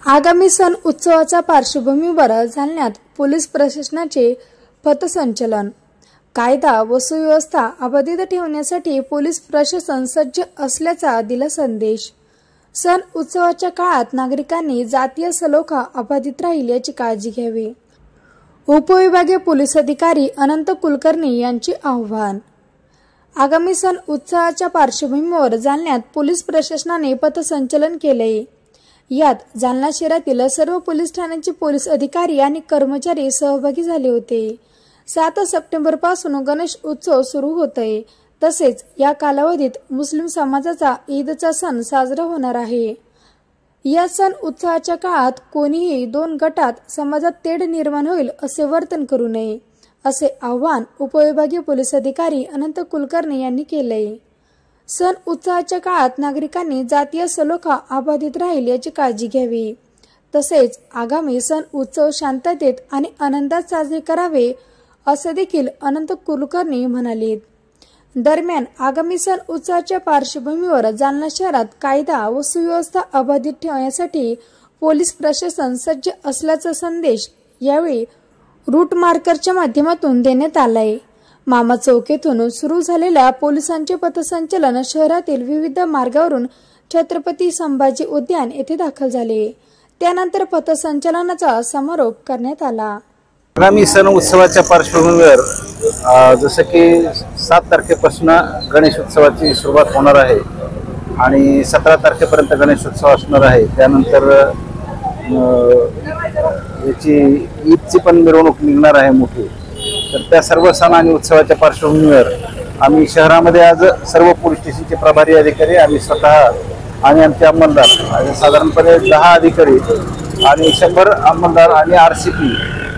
आगामी सण उत्सवाच्या पार्श्वभूमीवर जालन्यात पोलीस प्रशासनाचे पथसंचलन। कायदा व सुव्यवस्था अबाधित ठेवण्यासाठी पोलीस प्रशासन सज्ज असल्याचा दिला संदेश। सण उत्सवाच्या काळात नागरिकांनी जातीय सलोखा अबाधित राहील याची काळजी घ्यावी। उपविभागीय पोलीस अधिकारी अनंत कुलकर्णी यांचे आव्हान। आगामी सण उत्सवाच्या पार्श्वभूमीवर जालन्यात पोलीस प्रशासनाने पथसंचलन केले। यात जालना शहरातील सर्व पोलीस ठाण्यांचे पोलीस अधिकारी आणि कर्मचारी सहभागी झाले होते। 7 सप्टेंबर पासून गणेश उत्सव सुरू होतोय, तसेच या कालावधीत मुस्लिम समाजाचा ईदचा सण साजरा होणार आहे। या सण उत्सवाच्या काळात कोणीही 2 गटात समाजात तेढ निर्माण होईल असे वर्तन करू नये, असे आवाहन उपविभागीय पोलीस अधिकारी अनंत कुलकर्णी यांनी केले। सण उत्सवाच्या काळात नागरिकांनी जातीय सलोखा अबाधित राहील याची काळजी घ्यावी, तसेच आगामी सण उत्सव शांततेत आणि आनंदात साजरे करावे असे देखील अनंत कुलकर्णी म्हणाले। दरम्यान आगामी सण उत्सवाच्या पार्श्वभूमीवर जालना शहरात कायदा व सुव्यवस्था अबाधित ठेवण्यासाठी पोलीस प्रशासन सज्ज असल्याचा संदेश यावेळी रूट मार्करच्या माध्यमातून देण्यात आलाय। मामा चौक येथून सुरू झालेल्या पोलिसांचे पथसंचलन शहरातील विविध मार्गावरून छत्रपती संभाजी उद्यान येथे दाखल झाले। त्यानंतर पथसंचलनाचा समारोप करण्यात आला। आगामी सण उत्सवाच्या पार्श्वभूमीवर जसे की 7 तारखेपासून गणेश उत्सवाची सुरुवात होणार आहे आणि 17 तारखेपर्यंत गणेश उत्सव असणार आहे। त्यानंतर याची ईदची पण मिरवणूक निघणार आहे मोठी। तर त्या सर्व सण आणि उत्सवाच्या पार्श्वभूमीवर आम्ही शहरामध्ये आज सर्व पोलीस स्टेशनचे प्रभारी अधिकारी, आम्ही स्वतः आणि आमचे अंमलदार साधारणपणे 10 अधिकारी आणि 100 अंमलदार आणि RCP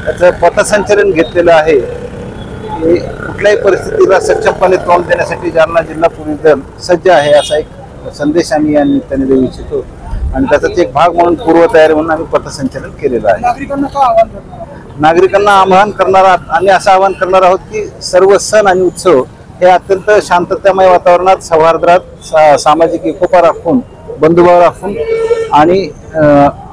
याचं पथसंचलन घेतलेलं आहे। कुठल्याही परिस्थितीला सक्षमपणे तोंड देण्यासाठी जालना जिल्हा पोलीस दल सज्ज आहे असा एक संदेश आम्ही या निमित्ताने देऊ इच्छितो आणि त्याचाच एक भाग म्हणून पूर्वतयारी म्हणून आम्ही पथसंचलन केलेलं आहे। नागरिकांना आवाहन करणार आणि असं आवाहन करणार आहोत की सर्व सण आणि उत्सव हे अत्यंत शांततामय वातावरणात, सौहार्दात, सामाजिक एकोपा राखून, बंधुभाव राखून आणि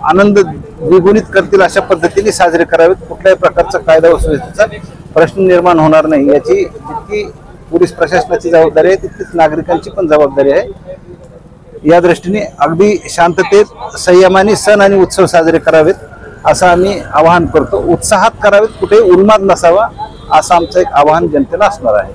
आनंद द्विगुणित करतील अशा पद्धतीने साजरे करावेत। कुठल्याही प्रकारचा कायदा व सुव्यवस्थेचा प्रश्न निर्माण होणार नाही याची जितकी पोलीस प्रशासनाची जबाबदारी आहे तितकीच नागरिकांची पण जबाबदारी आहे। या दृष्टीने अगदी शांततेत संयमाने सण आणि उत्सव साजरे करावेत असं आम्ही आवाहन करतो। उत्साहात करावेत, कुठेही उन्माद नसावा असं आमचं एक आवाहन जनतेला असणार आहे।